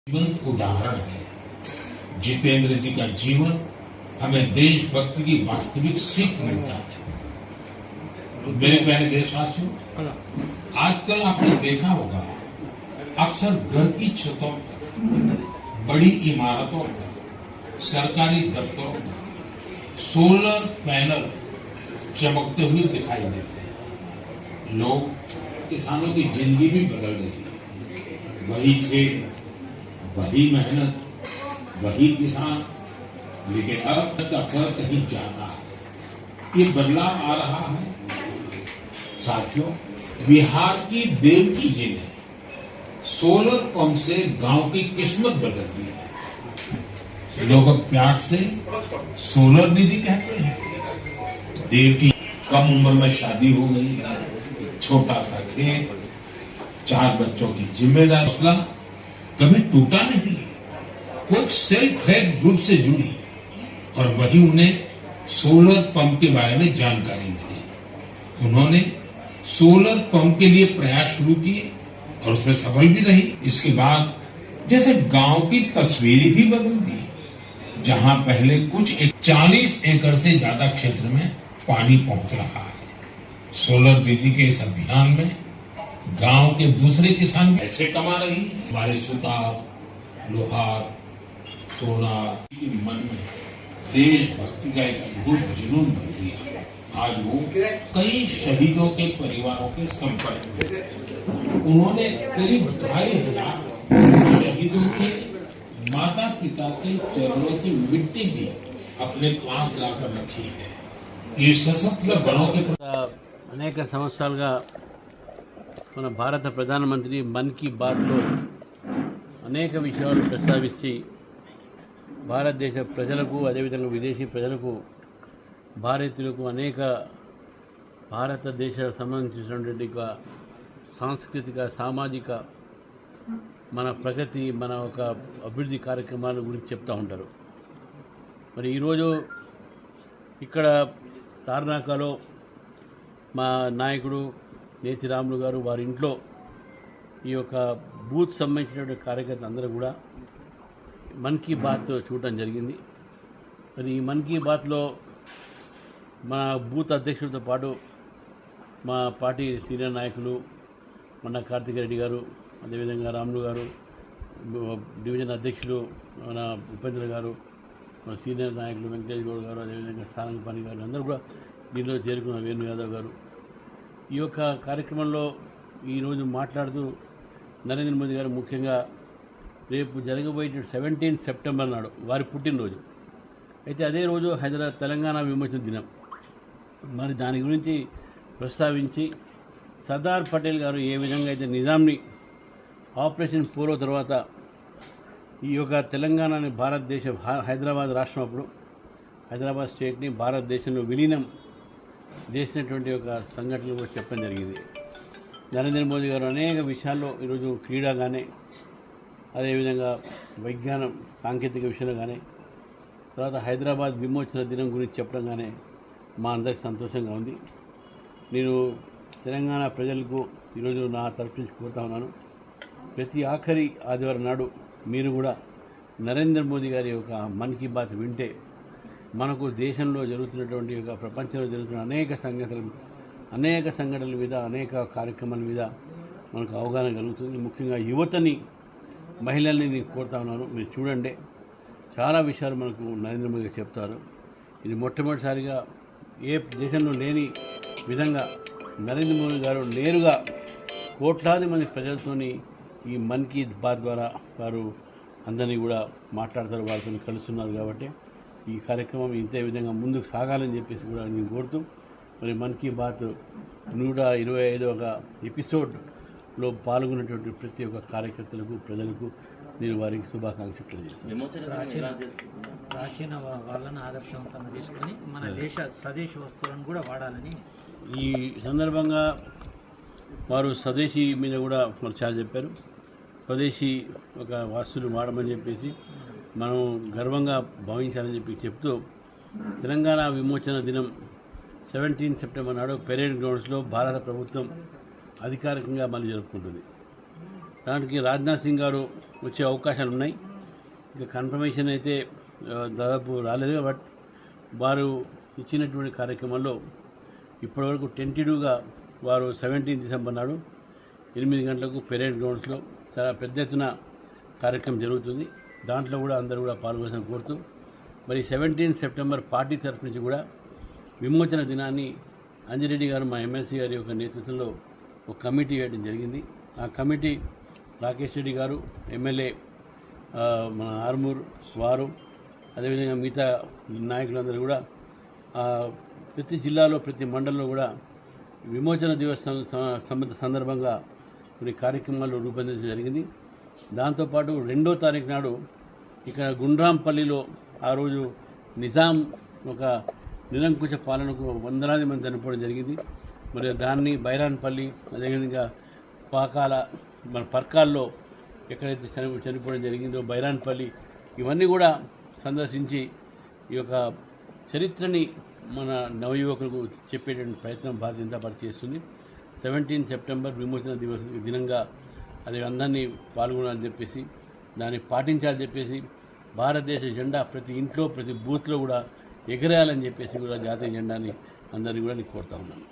जीवंत उदाहरण है। जितेंद्र जी का जीवन हमें देशभक्ति की वास्तविक सीख मिलता है। मेरे प्यारे देशवासियों, आजकल आपने देखा होगा अक्सर घर की छतों पर, बड़ी इमारतों पर, सरकारी दफ्तरों पर सोलर पैनल चमकते हुए दिखाई देते हैं। लोग, किसानों की जिंदगी भी बदल गई। वही खेत, वही मेहनत, वही किसान, लेकिन अब का फर्क कहीं ज्यादा है। ये बदलाव आ रहा है। साथियों, बिहार की देवकी जी ने सोलर पंप से गांव की किस्मत बदल दी है। लोग अब प्यार से सोलर दीदी कहते हैं। देवकी कम उम्र में शादी हो गई, छोटा सा खेत, 4 बच्चों की जिम्मेदारी कभी टूटा नहीं। कुछ सेल्फ हेल्प ग्रुप से जुड़ी और वही उन्हें सोलर पंप के बारे में जानकारी मिली। उन्होंने सोलर पंप के लिए प्रयास शुरू किए और उसमें सफल भी रही। इसके बाद जैसे गांव की तस्वीर भी बदल दी। जहां पहले कुछ 40 एकड़ से ज्यादा क्षेत्र में पानी पहुंच रहा है। सोलर दीदी के इस अभियान में गांव के दूसरे किसान पैसे कमा रही है। हमारे सुतार, लोहार, सोनार के मन में देशभक्ति का एक अद्भुत जुनून भर दिया। आज वो कई शहीदों के परिवारों के संपर्क में। उन्होंने करीब 2,500 शहीदों के माता पिता के चरणों की मिट्टी भी अपने पास लाकर रखी है। ये सशस्त्र बलों के అనేక సంవత్సరాలుగా మన భారత ప్రధానమంత్రి మన్ కీ బాత్లో అనేక విషయాలు ప్రస్తావించి భారతదేశ ప్రజలకు, అదేవిధంగా విదేశీ ప్రజలకు, భారతీయులకు అనేక భారతదేశ సంబంధించినటువంటి సాంస్కృతిక, సామాజిక, మన ప్రగతి, మన ఒక అభివృద్ధి కార్యక్రమాల గురించి చెప్తూ ఉంటారు. మరి ఈరోజు ఇక్కడ తార్నాకలో మా నాయకుడు నేతి రాములు గారు వారి ఇంట్లో ఈ యొక్క బూత్ సంబంధించినటువంటి కార్యకర్తలు అందరూ కూడా మన్ కీ బాత్ చూడటం జరిగింది. మరి ఈ మన్ కీ బాత్లో మన బూత్ అధ్యక్షుడితో పాటు మా పార్టీ సీనియర్ నాయకులు మన కార్తిక్ రెడ్డి గారు, అదేవిధంగా రాములు గారు, డివిజన్ అధ్యక్షులు మన ఉపేంద్ర గారు, మన సీనియర్ నాయకులు వెంకటేష్ గౌడ్ గారు, అదేవిధంగా సారంగపాణి గారు అందరూ కూడా దీనిలో చేరుకున్న వేణు యాదవ్ గారు. ఈ యొక్క కార్యక్రమంలో ఈరోజు మాట్లాడుతూ నరేంద్ర మోదీ గారు ముఖ్యంగా రేపు జరగబోయే 17 సెప్టెంబర్ నాడు వారి పుట్టినరోజు. అయితే అదే రోజు తెలంగాణ విమోచన దినం. మరి దాని గురించి ప్రస్తావించి సర్దార్ పటేల్ గారు ఏ విధంగా అయితే నిజాంని ఆపరేషన్ పోలో తర్వాత ఈ యొక్క తెలంగాణని హైదరాబాద్ రాష్ట్రం అప్పుడు హైదరాబాద్ స్టేట్ని భారతదేశంలో విలీనం చేసినటువంటి ఒక సంఘటనలు కూడా చెప్పడం జరిగింది. నరేంద్ర మోదీ గారు అనేక విషయాల్లో ఈరోజు క్రీడా కానీ, అదేవిధంగా విజ్ఞానం సాంకేతిక విషయంలో కానీ, తర్వాత హైదరాబాద్ విమోచన దినం గురించి చెప్పడం కానీ మా అందరికి సంతోషంగా ఉంది. నేను తెలంగాణ ప్రజలకు ఈరోజు నా తరఫు నుంచి కోరుతా ఉన్నాను, ప్రతి ఆఖరి ఆదివారం నాడు మీరు కూడా నరేంద్ర మోదీ గారి యొక్క మన్ కీ బాత్ వింటే మనకు దేశంలో జరుగుతున్నటువంటి యొక్క ప్రపంచంలో జరుగుతున్న అనేక సంఘటనల మీద, అనేక కార్యక్రమాల మీద మనకు అవగాహన కలుగుతుంది. ముఖ్యంగా యువతని, మహిళల్ని నేను కోరుతా ఉన్నాను, మీరు చూడండి, చాలా విషయాలు మనకు నరేంద్ర మోదీ చెప్తారు. ఇది మొట్టమొదటిసారిగా ఏ దేశంలో లేని విధంగా నరేంద్ర మోదీ గారు నేరుగా కోట్లాది మంది ప్రజలతోని ఈ మన్ కీ బాత్ ద్వారా వారు అందరినీ కూడా మాట్లాడతారు, వారితో కలుస్తున్నారు. కాబట్టి ఈ కార్యక్రమం ఇంతే విధంగా ముందుకు సాగాలని చెప్పేసి కూడా నేను కోరుతూ, మరి మన్ కీ బాత్ 125వ ఎపిసోడ్లో పాల్గొన్నటువంటి ప్రతి ఒక్క కార్యకర్తలకు, ప్రజలకు నేను వారికి శుభాకాంక్షలు తెలియజేస్తాను. ప్రాచీన వాళ్ళని ఆదర్శవంతంగా తీసుకొని మన దేశ స్వదేశీ వస్తువులను కూడా వాడాలని ఈ సందర్భంగా వారు స్వదేశీ మీద కూడా వాళ్ళు చాలా చెప్పారు. స్వదేశీ ఒక వస్తువులు వాడమని చెప్పేసి మనం గర్వంగా భావించాలని చెప్పి చెప్తూ, తెలంగాణ విమోచన దినం 17 సెప్టెంబర్ నాడు పెరేడ్ గ్రౌండ్స్లో భారత ప్రభుత్వం అధికారికంగా మళ్ళీ జరుపుకుంటుంది. దానికి రాజ్నాథ్ సింగ్ గారు వచ్చే అవకాశాలు ఉన్నాయి. ఇక కన్ఫర్మేషన్ అయితే దాదాపు రాలేదు. బట్ వారు ఇచ్చినటువంటి కార్యక్రమంలో ఇప్పటివరకు టెంటేటివ్గా వారు 17 డిసెంబర్ నాడు 8 గంటలకు పెరేడ్ గ్రౌండ్స్లో చాలా పెద్ద ఎత్తున కార్యక్రమం జరుగుతుంది. దాంట్లో కూడా అందరూ కూడా పాల్గొనాలని కోరుతూ మరి 17 సెప్టెంబర్ పార్టీ తరఫు నుంచి కూడా విమోచన దినాన్ని అంజిరెడ్డి గారు మా ఎమ్మెల్సీ గారి యొక్క నేతృత్వంలో ఒక కమిటీ వేయడం జరిగింది. ఆ కమిటీ రాకేష్ రెడ్డి గారు ఎమ్మెల్యే, మన ఆర్మూర్ వారు, అదేవిధంగా మిగతా నాయకులందరూ కూడా ప్రతి జిల్లాలో ప్రతి మండలంలో కూడా విమోచన దివస్ సందర్భంగా కొన్ని కార్యక్రమాలు రూపొందించడం జరిగింది. దాంతోపాటు 2వ తారీఖు నాడు ఇక్కడ గుండ్రాంపల్లిలో ఆ రోజు నిజాం ఒక నిరంకుశ పాలనకు వందలాది మంది చనిపోవడం జరిగింది. మరి దాన్ని బైరాన్పల్లి, అదేవిధంగా పాకాల, మన పర్కాల్లో ఎక్కడైతే చనిపోవడం జరిగిందో బైరాన్పల్లి, ఇవన్నీ కూడా సందర్శించి ఈ యొక్క చరిత్రని మన నవయువకులకు చెప్పేటువంటి ప్రయత్నం భారతీయ జనతా పార్టీ చేస్తుంది. 17 సెప్టెంబర్ విమోచన దినంగా అది అందరినీ పాల్గొనాలని చెప్పేసి, దాన్ని పాటించాలని చెప్పేసి, భారతదేశ జెండా ప్రతి ఇంట్లో ప్రతి బూత్లో కూడా ఎగరేయాలని చెప్పేసి కూడా జాతీయ జెండాని అందరినీ కూడా నేను కోరుతా ఉన్నాను.